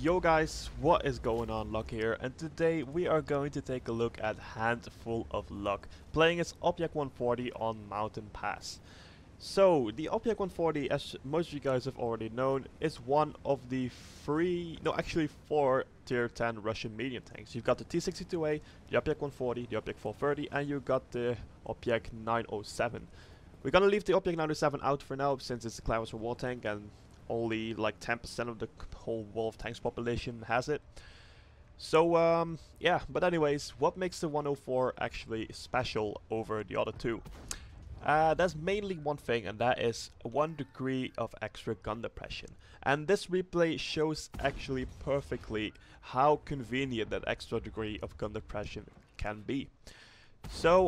Yo guys, what is going on? Luck here, and today we are going to take a look at Handful of Luck, playing as Object 140 on Mountain Pass. So, the Object 140, as most of you guys have already known, is one of the four tier 10 Russian medium tanks. You've got the T-62A, the Object 140, the Object 430, and you got the Object 907. We're gonna leave the Object 907 out for now, since it's a Class war tank and only like 10% of the whole wall of tanks population has it. So yeah, but anyways, what makes the 104 actually special over the other two? There's mainly one thing, and that is 1 degree of extra gun depression. And this replay shows actually perfectly how convenient that extra degree of gun depression can be. So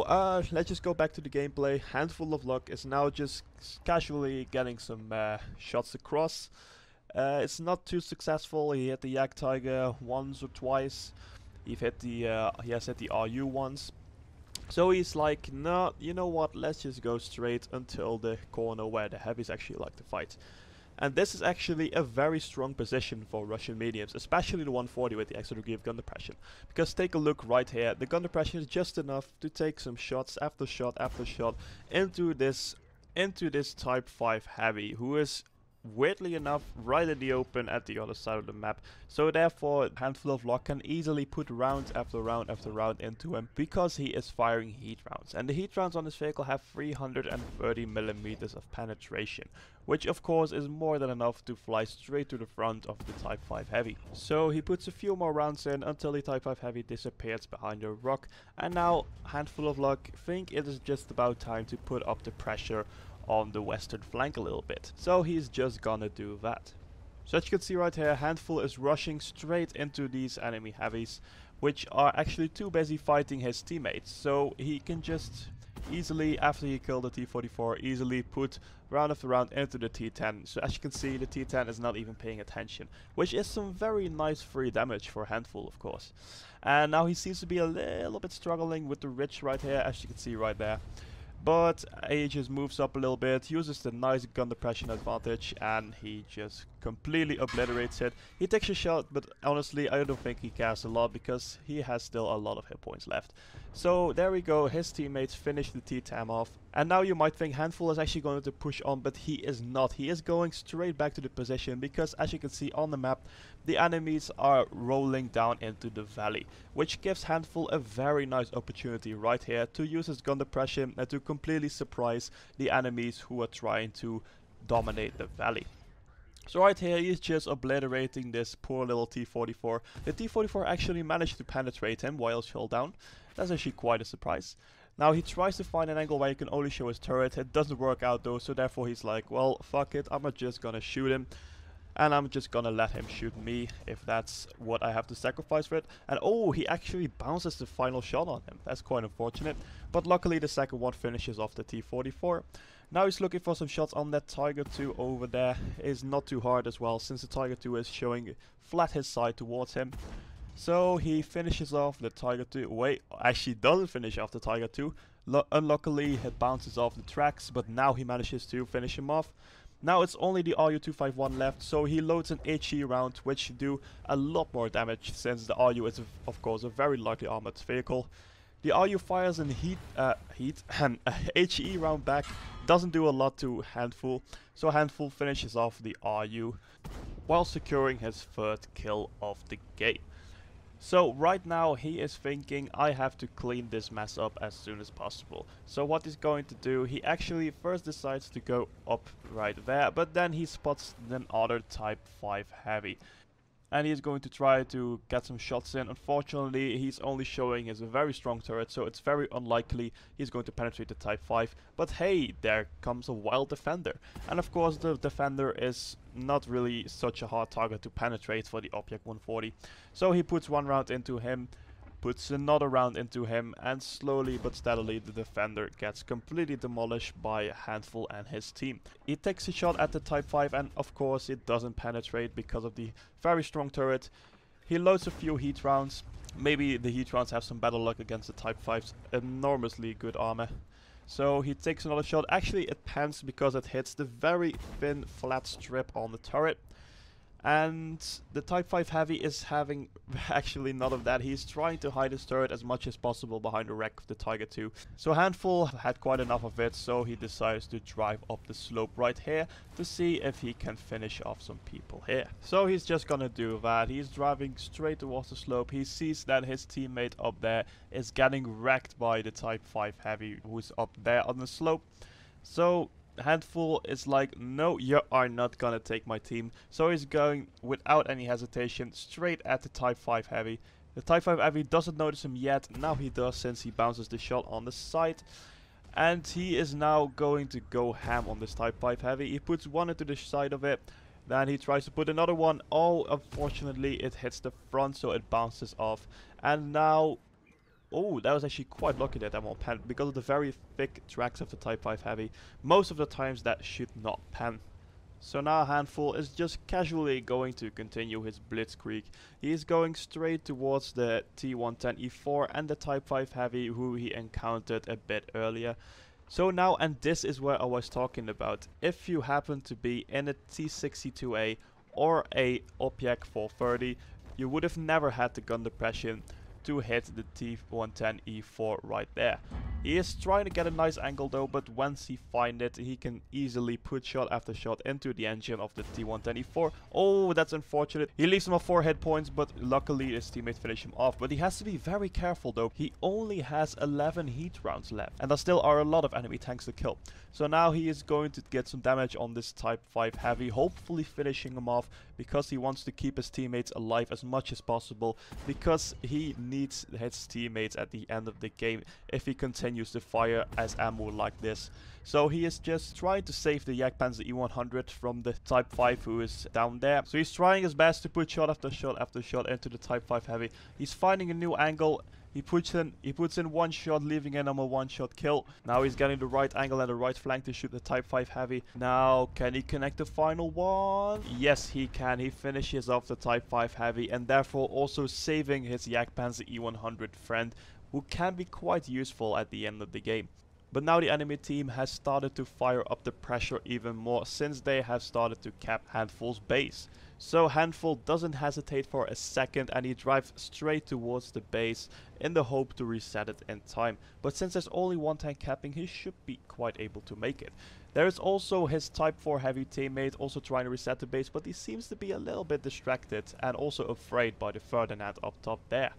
let's just go back to the gameplay. Handful of Luck is now just casually getting some shots across. It's not too successful. He hit the Yak Tiger once or twice. He has hit the RU once. So he's like, no, you know what, let's just go straight until the corner where the heavies actually like to fight. And this is actually a very strong position for Russian mediums, especially the 140 with the extra degree of gun depression. Because take a look right here, the gun depression is just enough to take some shots after shot after shot into this Type 5 heavy, who is weirdly enough right in the open at the other side of the map. So therefore Handful of Luck can easily put round after round after round into him, because he is firing heat rounds, and the heat rounds on this vehicle have 330mm of penetration, which of course is more than enough to fly straight to the front of the Type 5 Heavy. So he puts a few more rounds in until the Type 5 Heavy disappears behind a rock, and now Handful of Luck think it is just about time to put up the pressure on the western flank a little bit. So he's just gonna do that. So as you can see right here, Handful is rushing straight into these enemy heavies, which are actually too busy fighting his teammates. So he can just easily, after he killed the T-44, easily put round after round into the T-10. So as you can see, the T-10 is not even paying attention, which is some very nice free damage for Handful, of course. And now he seems to be a little bit struggling with the ridge right here, as you can see right there. But he just moves up a little bit, uses the nice gun depression advantage, and he just completely obliterates it. He takes a shot, but honestly I don't think he cares a lot, because he has still a lot of hit points left. So there we go, his teammates finish the T-10 off. And now you might think Handful is actually going to push on, but he is not. He is going straight back to the position, because as you can see on the map, the enemies are rolling down into the valley, which gives Handful a very nice opportunity right here to use his gun depression and to completely surprise the enemies who are trying to dominate the valley. So right here he's just obliterating this poor little T-44. The T-44 actually managed to penetrate him while he fell down. That's actually quite a surprise. Now he tries to find an angle where he can only show his turret. It doesn't work out though, so therefore he's like, well, fuck it, I'm just gonna shoot him. And I'm just gonna let him shoot me, if that's what I have to sacrifice for it. And oh, he actually bounces the final shot on him. That's quite unfortunate. But luckily the second one finishes off the T-44. Now he's looking for some shots on that Tiger 2 over there. It's not too hard as well, since the Tiger 2 is showing flat his side towards him. So he finishes off the Tiger 2. Wait, actually doesn't finish off the Tiger 2. Unluckily it bounces off the tracks, but now he manages to finish him off. Now it's only the RU-251 left, so he loads an HE round, which should do a lot more damage, since the RU is of course a very lightly armored vehicle. The RU fires an and HE round back, doesn't do a lot to Handful, so Handful finishes off the RU while securing his third kill of the game. So right now he is thinking, I have to clean this mess up as soon as possible. So what he's going to do, he actually first decides to go up right there, but then he spots another Type 5 Heavy. And he's going to try to get some shots in. Unfortunately, he's only showing his very strong turret, so it's very unlikely he's going to penetrate the Type 5. But hey, there comes a wild defender. And of course, the defender is not really such a hard target to penetrate for the Object 140. So he puts one round into him, puts another round into him, and slowly but steadily the defender gets completely demolished by Handful and his team. He takes a shot at the Type 5, and of course it doesn't penetrate because of the very strong turret. He loads a few heat rounds. Maybe the heat rounds have some better luck against the Type 5's enormously good armor. So he takes another shot. Actually it pans because it hits the very thin flat strip on the turret. And the Type 5 Heavy is having actually none of that. He's trying to hide his turret as much as possible behind the wreck of the Tiger 2. So Handful had quite enough of it, so he decides to drive up the slope right here to see if he can finish off some people here. So he's just gonna do that. He's driving straight towards the slope. He sees that his teammate up there is getting wrecked by the Type 5 Heavy who's up there on the slope. So Handful is like, no, you are not gonna take my team. So he's going without any hesitation straight at the Type 5 Heavy. The Type 5 Heavy doesn't notice him yet. Now he does, since he bounces the shot on the side. And he is now going to go ham on this Type 5 Heavy. He puts one into the side of it. Then he tries to put another one. Oh, unfortunately it hits the front, so it bounces off. And now... oh, that was actually quite lucky that won't pan, because of the very thick tracks of the Type 5 Heavy. Most of the times that should not pan. So now Handful is just casually going to continue his blitzkrieg. He is going straight towards the T110E4 and the Type 5 Heavy who he encountered a bit earlier. So now, and this is where I was talking about, if you happen to be in a T62A or a Object 430, you would have never had the gun depression to hit the T110E4 right there. He is trying to get a nice angle though, but once he finds it, he can easily put shot after shot into the engine of the T110E4. Oh, that's unfortunate. He leaves him off 4 hit points, but luckily his teammate finished him off. But he has to be very careful though. He only has 11 heat rounds left, and there still are a lot of enemy tanks to kill. So now he is going to get some damage on this Type 5 Heavy, hopefully finishing him off, because he wants to keep his teammates alive as much as possible, because he needs his teammates at the end of the game if he continues to fire as ammo like this. So he is just trying to save the Jagdpanzer E100 from the Type 5 who is down there. So he's trying his best to put shot after shot after shot into the Type 5 Heavy. He's finding a new angle. He puts in one shot, leaving him a one-shot kill. Now he's getting the right angle and the right flank to shoot the Type 5 Heavy. Now, can he connect the final one? Yes, he can. He finishes off the Type 5 Heavy, and therefore also saving his Jagdpanzer E100 friend, who can be quite useful at the end of the game. But now the enemy team has started to fire up the pressure even more, since they have started to cap Handful's base. So Handful doesn't hesitate for a second, and he drives straight towards the base in the hope to reset it in time. But since there's only one tank capping, he should be quite able to make it. There is also his Type 4 Heavy teammate also trying to reset the base, but he seems to be a little bit distracted and also afraid by the Ferdinand up top there.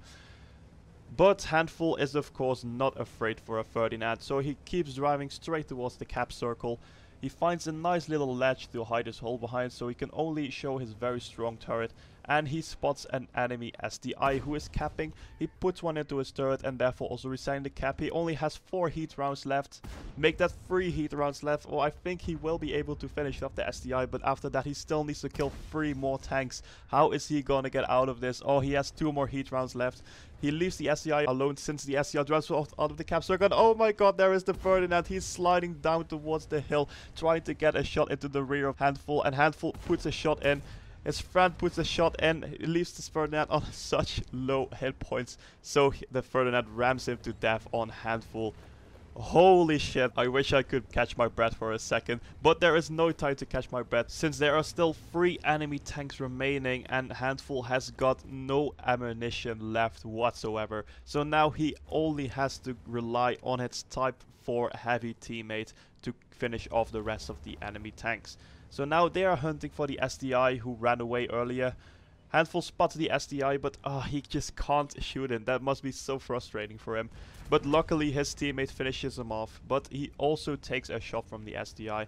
But Handful is of course not afraid for a Ferdinand, so he keeps driving straight towards the cap circle. He finds a nice little ledge to hide his hole behind, so he can only show his very strong turret. And he spots an enemy SDI who is capping. He puts one into his turret and therefore also resetting the cap. He only has 4 heat rounds left. Make that 3 heat rounds left, or I think he will be able to finish off the SDI. But after that he still needs to kill 3 more tanks. How is he gonna get out of this? Oh, he has 2 more heat rounds left. He leaves the SDI alone since the SDI drives out of the cap circle. Oh my god, there is the Ferdinand. He's sliding down towards the hill, trying to get a shot into the rear of Handful. And Handful puts a shot in. His friend puts a shot in, he leaves this Ferdinand on such low hit points, so the Ferdinand rams him to death on Handful. Holy shit, I wish I could catch my breath for a second, but there is no time to catch my breath, since there are still 3 enemy tanks remaining and Handful has got no ammunition left whatsoever. So now he only has to rely on his Type 4 Heavy teammate to finish off the rest of the enemy tanks. So now they are hunting for the SDI who ran away earlier. Handful spots the SDI, but he just can't shoot him. That must be so frustrating for him. But luckily his teammate finishes him off, but he also takes a shot from the SDI.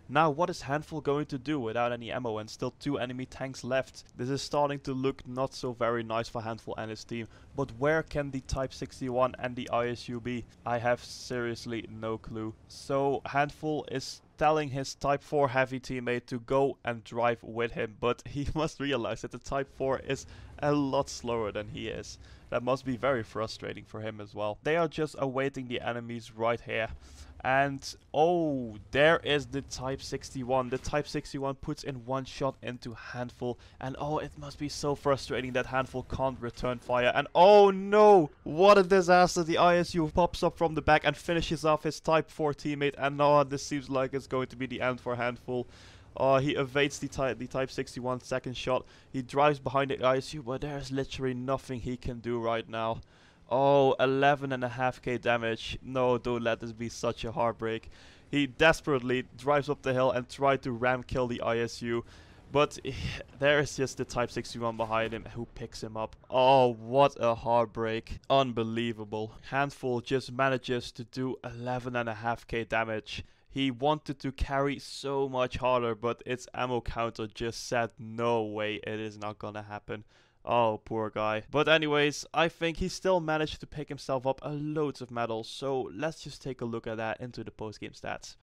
Now what is Handful going to do without any ammo and still 2 enemy tanks left? This is starting to look not so very nice for Handful and his team. But where can the Type 61 and the ISU be? I have seriously no clue. So Handful is telling his Type 4 Heavy teammate to go and drive with him, but he must realize that the Type 4 is a lot slower than he is. That must be very frustrating for him as well. They are just awaiting the enemies right here. And oh, there is the Type 61. The Type 61 puts in one shot into Handful. And oh, it must be so frustrating that Handful can't return fire. And oh no, what a disaster. The ISU pops up from the back and finishes off his Type 4 teammate. And oh, this seems like it's going to be the end for Handful. Oh, he evades the Type 61 second shot. He drives behind the ISU, but there's literally nothing he can do right now. Oh, 11.5k damage. No, don't let this be such a heartbreak. He desperately drives up the hill and tried to ram kill the ISU. But there is just the Type 61 behind him who picks him up. Oh, what a heartbreak. Unbelievable. Handful just manages to do 11.5k damage. He wanted to carry so much harder, but its ammo counter just said no way, it is not gonna happen. Oh, poor guy. But anyways, I think he still managed to pick himself up loads of medals, so let's just take a look at that into the post-game stats.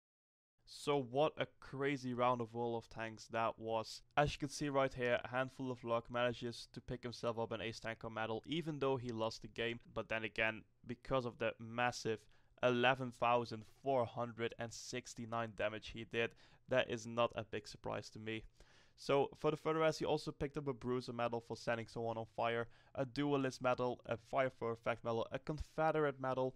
So what a crazy round of World of Tanks that was. As you can see right here, a handful of luck manages to pick himself up an ace tanker medal even though he lost the game. But then again, because of the massive 11,469 damage he did, that is not a big surprise to me. So for the further rest, he also picked up a bruiser medal for setting someone on fire, a duelist medal, a fire for effect medal, a confederate medal,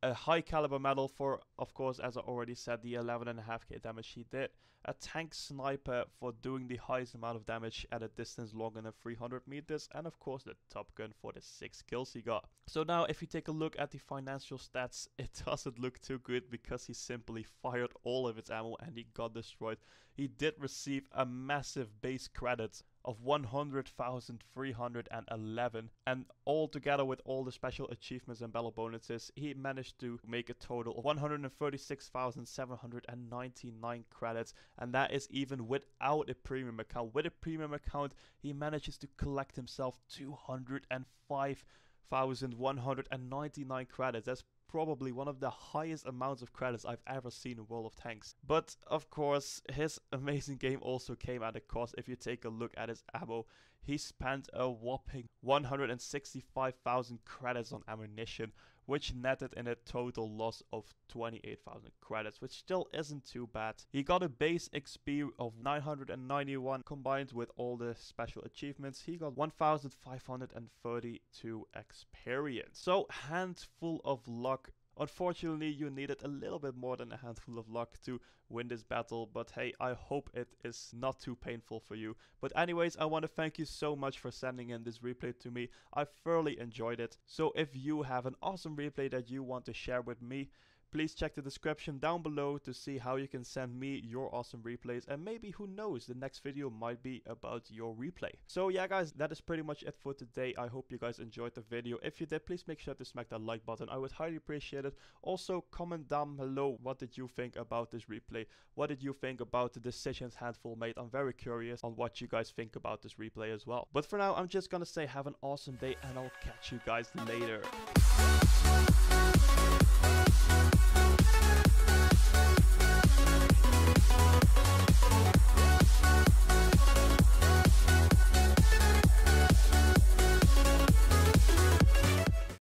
a high caliber medal for, of course, as I already said, the 11.5k damage he did. A tank sniper for doing the highest amount of damage at a distance longer than 300 meters. And of course the Top Gun for the 6 kills he got. So now if you take a look at the financial stats, it doesn't look too good because he simply fired all of its ammo and he got destroyed. He did receive a massive base credit of 100,311, and all together with all the special achievements and battle bonuses, he managed to make a total of 136,799 credits, and that is even without a premium account. With a premium account, he manages to collect himself 205,199 credits. That's probably one of the highest amounts of credits I've ever seen in World of Tanks. But of course, his amazing game also came at a cost. If you take a look at his ammo, he spent a whopping 165,000 credits on ammunition, which netted in a total loss of 28,000 credits, which still isn't too bad. He got a base XP of 991 combined with all the special achievements. He got 1,532 experience. So handful of luck. Unfortunately, you needed a little bit more than a handful of luck to win this battle, but hey, I hope it is not too painful for you. But anyways, I want to thank you so much for sending in this replay to me. I thoroughly enjoyed it. So if you have an awesome replay that you want to share with me, please check the description down below to see how you can send me your awesome replays, and maybe, who knows, the next video might be about your replay. So yeah guys, that is pretty much it for today. I hope you guys enjoyed the video. If you did, please make sure to smack that like button. I would highly appreciate it. Also, comment down below, what did you think about this replay? What did you think about the decisions Handful made? I'm very curious on what you guys think about this replay as well. But for now, I'm just gonna say have an awesome day, and I'll catch you guys later.